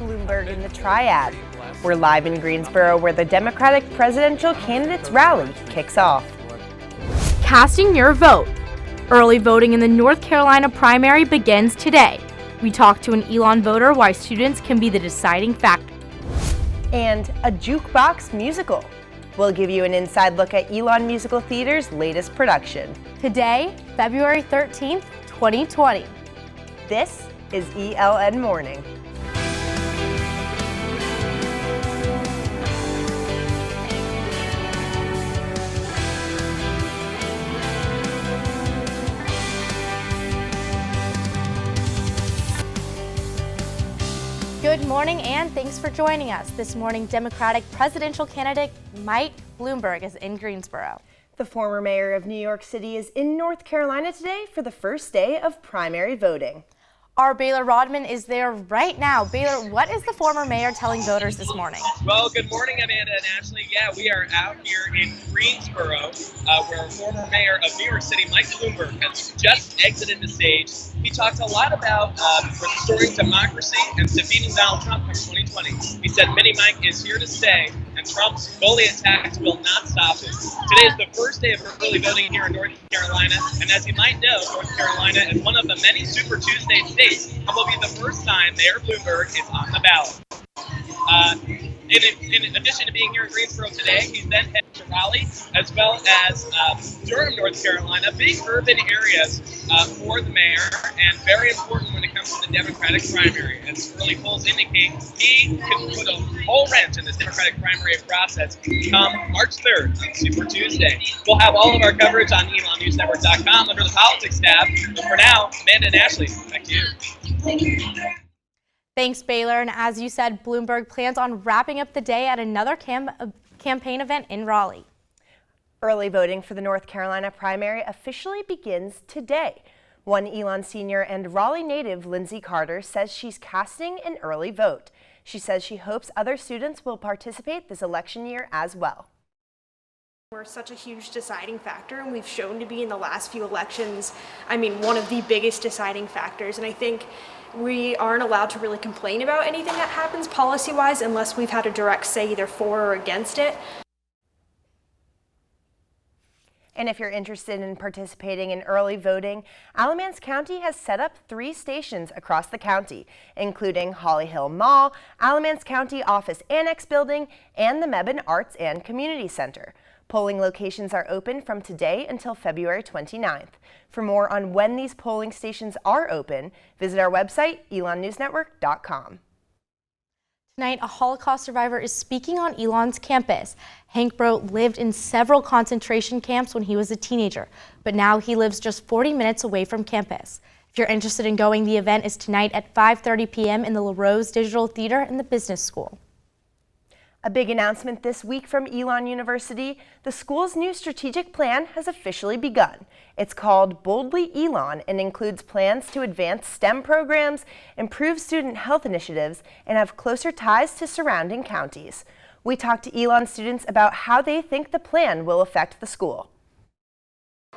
Bloomberg in the Triad. We're live in Greensboro where the Democratic presidential candidates rally kicks off. Casting your vote. Early voting in the North Carolina primary begins today. We talked to an ELON voter why students can be the deciding factor. And a jukebox musical. We'll give you an inside look at ELON Musical Theater's latest production. Today, February 13th, 2020. This is ELN Morning. Good morning and thanks for joining us. This morning, Democratic presidential candidate Mike Bloomberg is in Greensboro. The former mayor of New York City is in North Carolina today for the first day of primary voting. Our Baylor Rodman is there right now. Baylor, what is the former mayor telling voters this morning? Well, good morning, Amanda and Ashley. Yeah, we are out here in Greensboro, where former mayor of New York City, Mike Bloomberg, has just exited the stage. He talked a lot about restoring democracy and defeating Donald Trump in 2020. He said Mini Mike is here to stay, and Trump's bully attacks will not stop it. Today is the first day of early voting here in North Carolina, and as you might know, North Carolina is one of the many Super Tuesday states and will be the first time Mayor Bloomberg is on the ballot. In addition to being here in Greensboro today, he's then headed to Raleigh, as well as Durham, North Carolina, big urban areas for the mayor, and very important when it comes to the Democratic primary. As early polls indicate, he can put a whole wrench in this Democratic primary process come March 3rd, Super Tuesday. We'll have all of our coverage on ELONNewsNetwork.com under the politics tab. But for now, Amanda and Ashley, back to you. Thanks, Baylor. And as you said, Bloomberg plans on wrapping up the day at another campaign event in Raleigh. Early voting for the North Carolina primary officially begins today. One ELON senior and Raleigh native, Lindsay Carter, says she's casting an early vote. She says she hopes other students will participate this election year as well. We're such a huge deciding factor, and we've shown to be in the last few elections, one of the biggest deciding factors. And I think we aren't allowed to really complain about anything that happens policy-wise unless we've had a direct say either for or against it. And if you're interested in participating in early voting, Alamance County has set up 3 stations across the county, including Holly Hill Mall, Alamance County Office Annex Building, and the Mebane Arts and Community Center. Polling locations are open from today until February 29th. For more on when these polling stations are open, visit our website, ELONNewsNetwork.com. Tonight, a Holocaust survivor is speaking on ELON'S campus. Hank Roat lived in several concentration camps when he was a teenager, but now he lives just 40 minutes away from campus. If you're interested in going, the event is tonight at 5:30 p.m. in the LaRose Digital Theater in the Business School. A big announcement this week from Elon University. The school's new strategic plan has officially begun. It's called Boldly Elon and includes plans to advance STEM programs, improve student health initiatives, and have closer ties to surrounding counties. We talked to Elon students about how they think the plan will affect the school.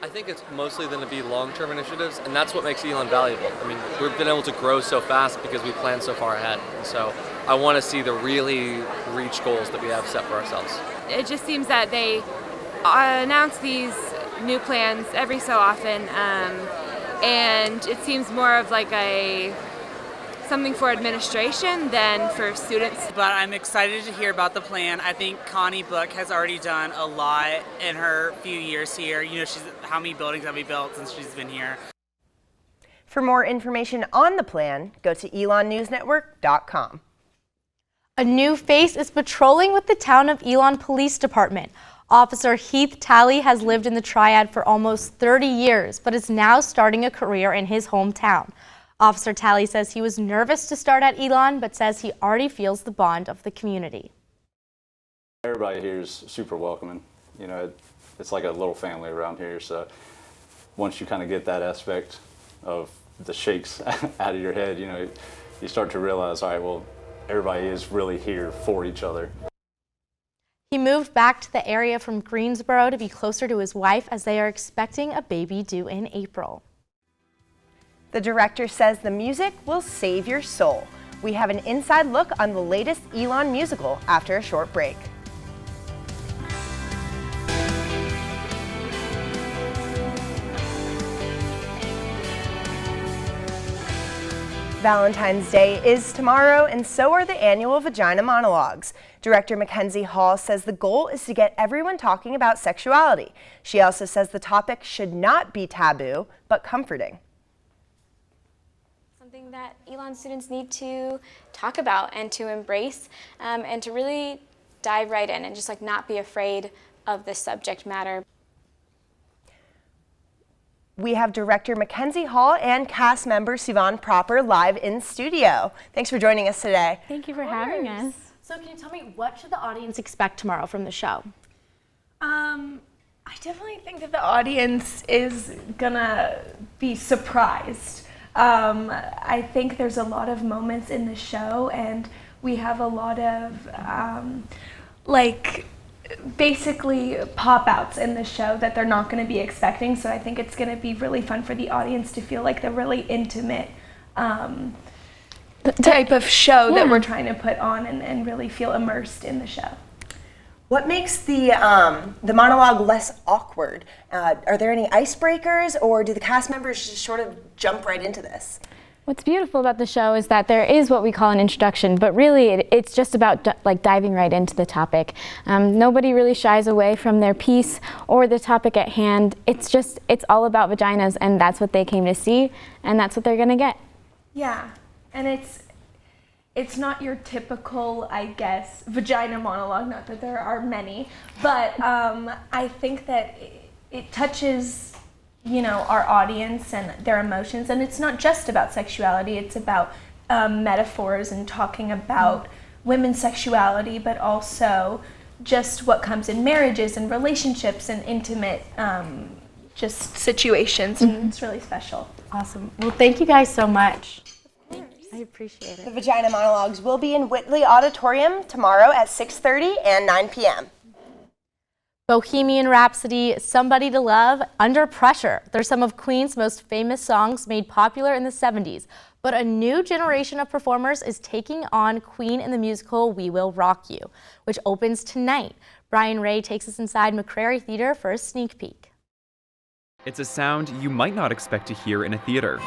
I think it's mostly going to be long-term initiatives, and that's what makes Elon valuable. We've been able to grow so fast because we plan so far ahead. And so I want to see the really reach goals that we have set for ourselves. It just seems that they announce these new plans every so often, and it seems more of like something for administration than for students. But I'm excited to hear about the plan. I think Connie Book has already done a lot in her few years here. How many buildings have we built since she's been here? For more information on the plan, go to ELONNewsNetwork.com. A new face is patrolling with the town of Elon Police Department. Officer HEATH TALLEY has lived in the Triad for almost 30 years, but is now starting a career in his hometown. Officer Talley says he was nervous to start at Elon, but says he already feels the bond of the community. Everybody here is super welcoming. It's like a little family around here. So once you kind of get that aspect of the shakes out of your head, you start to realize, all right, well, everybody is really here for each other. He moved back to the area from Greensboro to be closer to his wife as they are expecting a baby due in April. The director says the music will save your soul. We have an inside look on the latest Elon musical after a short break. Valentine's Day is tomorrow, and so are the annual Vagina Monologues. Director Mackenzie Hall says the goal is to get everyone talking about sexuality. She also says the topic should not be taboo, but comforting. Something that Elon students need to talk about and to embrace, and to really dive right in and just like not be afraid of this subject matter. We have director Mackenzie Hall and cast member Sivan Proper live in studio. Thanks for joining us today. Thank you for having us. So can you tell me, what should the audience expect tomorrow from the show? I definitely think that the audience is gonna be surprised. I think there's a lot of moments in the show, and we have a lot of basically pop-outs in the show that they're not going to be expecting. So I think it's going to be really fun for the audience to feel like the really intimate type of show that we're trying to put on, and really feel immersed in the show. What makes the monologue less awkward? Are there any icebreakers, or do the cast members just sort of jump right into this? What's beautiful about the show is that there is what we call an introduction, but really it's just about diving right into the topic. Nobody really shies away from their piece or the topic at hand. It's all about vaginas, and that's what they came to see, and that's what they're gonna get. Yeah, and it's not your typical, I guess, vagina monologue, not that there are many, but I think that it touches, you know, our audience and their emotions, and it's not just about sexuality, it's about metaphors and talking about women's sexuality, but also just what comes in marriages and relationships and intimate just situations, and it's really special. Awesome. Well, thank you guys so much. I appreciate it. The Vagina Monologues will be in Whitley Auditorium tomorrow at 6:30 and 9 p.m. Bohemian Rhapsody, Somebody to Love, Under Pressure. They're some of Queen's most famous songs made popular in the 70s. But a new generation of performers is taking on Queen in the musical We Will Rock You, which opens tonight. Brian Ray takes us inside McCrary Theater for a sneak peek. It's a sound you might not expect to hear in a theater.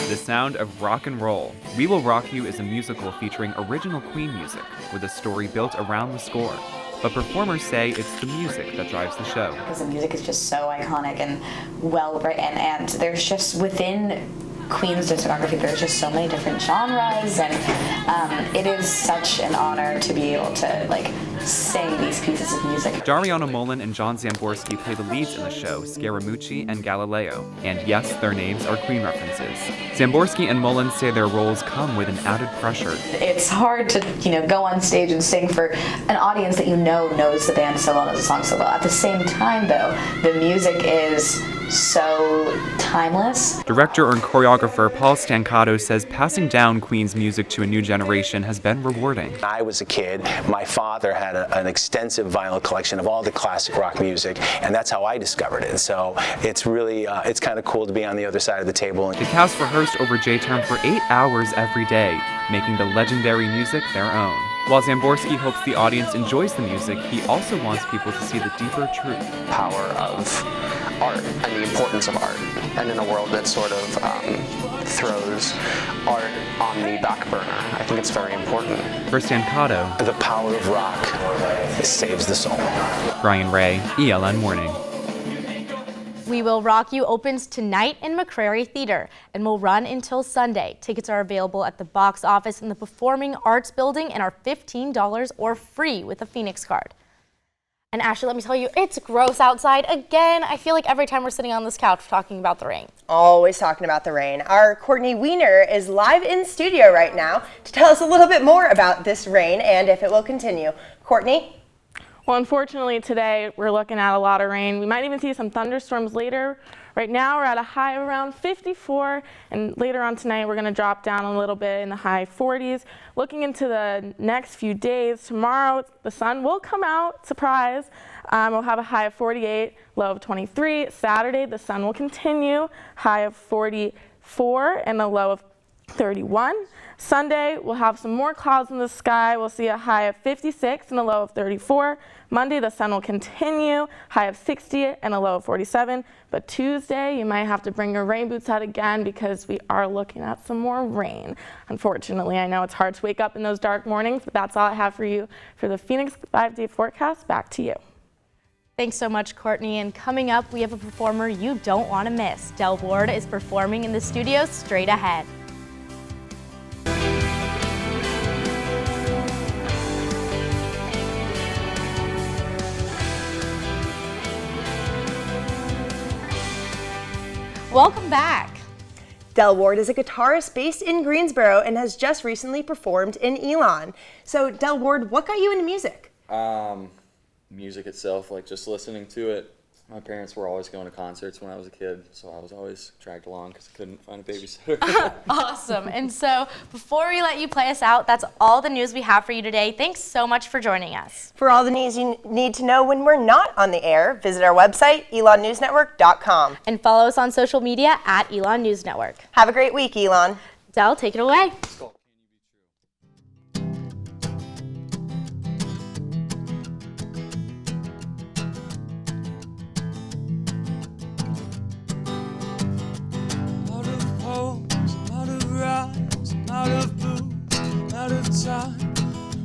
The sound of rock and roll. We Will Rock You is a musical featuring original Queen music with a story built around the score. But performers say it's the music that drives the show. Because the music is just so iconic and well written, and there's just within Queen's discography, there's just so many different genres, and it is such an honor to be able to sing these pieces of music. Dariana Mullen and John Zamborski play the leads in the show, Scaramucci and Galileo. And yes, their names are Queen references. Zamborski and Mullen say their roles come with an added pressure. It's hard to, go on stage and sing for an audience that knows the band so well, knows the song so well. At the same time, though, the music is so timeless. Director and choreographer Paul Stancato says passing down Queen's music to a new generation has been rewarding. When I was a kid, my father had an extensive vinyl collection of all the classic rock music, and that's how I discovered it. So it's really, it's kind of cool to be on the other side of the table. The cast rehearsed over J-Term for 8 hours every day, making the legendary music their own. While Zamborski hopes the audience enjoys the music, he also wants people to see the deeper truth. Power of art and the importance of art, and in a world that sort of throws art on the back burner, I think it's very important. For Stancato, the power of rock saves the soul. Brian Ray, ELN Morning. We Will Rock You opens tonight in McCrary Theater and will run until Sunday. Tickets are available at the box office in the Performing Arts Building and are $15 or free with a Phoenix card. And Ashley, let me tell you, it's gross outside again. I feel like every time we're sitting on this couch talking about the rain. Always talking about the rain. Our Courtney Weiner is live in studio right now to tell us a little bit more about this rain and if it will continue. Courtney? Well, unfortunately today we're looking at a lot of rain. We might even see some thunderstorms later. Right now we're at a high of around 54, and later on tonight we're going to drop down a little bit in the high 40s. Looking into the next few days, tomorrow the sun will come out, surprise. We'll have a high of 48, low of 23. Saturday the sun will continue, high of 46. 34 and a low of 31. Sunday, we'll have some more clouds in the sky. We'll see a high of 56 and a low of 34. Monday, the sun will continue, high of 60 and a low of 47. But Tuesday, you might have to bring your rain boots out again because we are looking at some more rain. Unfortunately, I know it's hard to wake up in those dark mornings, but that's all I have for you for the Phoenix 5-day forecast. Back to you. Thanks so much, Courtney. And coming up, we have a performer you don't want to miss. Del Ward is performing in the studio straight ahead. Welcome back. Del Ward is a guitarist based in Greensboro and has just recently performed in Elon. So, Del Ward, what got you into music? Music itself, like just listening to it. My parents were always going to concerts when I was a kid, so I was always dragged along because I couldn't find a babysitter. Awesome. And so before we let you play us out, that's all the news we have for you today. Thanks so much for joining us. For all the news you need to know when we're not on the air, visit our website, elonnewsnetwork.com. And follow us on social media at Elon News Network. Have a great week, Elon. Del, take it away. Out of booze, out of time.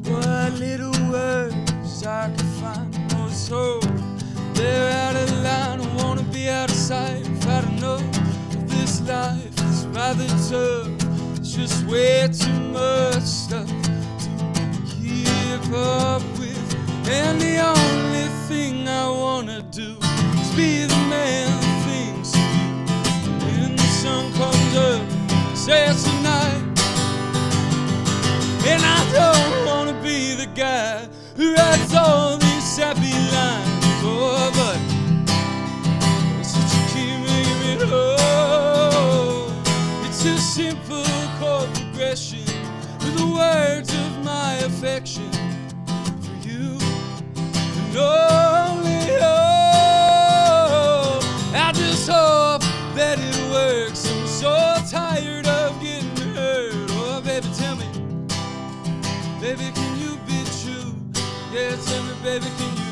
What little words I could find. Oh, so they're out of line. I wanna be out of sight. If I don't know if this life is rather tough, it's just way too much stuff to keep up with. And the only thing I wanna do is be the man that thinks of you. When the sun comes up, says tonight. And I don't wanna be the guy who writes all these happy lines. Oh, but since you keep making me whole, it's a simple chord progression with the words of my affection for you. And only hope. I just hope that it works. I'm so tired of getting hurt. Oh, baby, tell me. Baby, can you be true? Yeah, tell me, baby, can you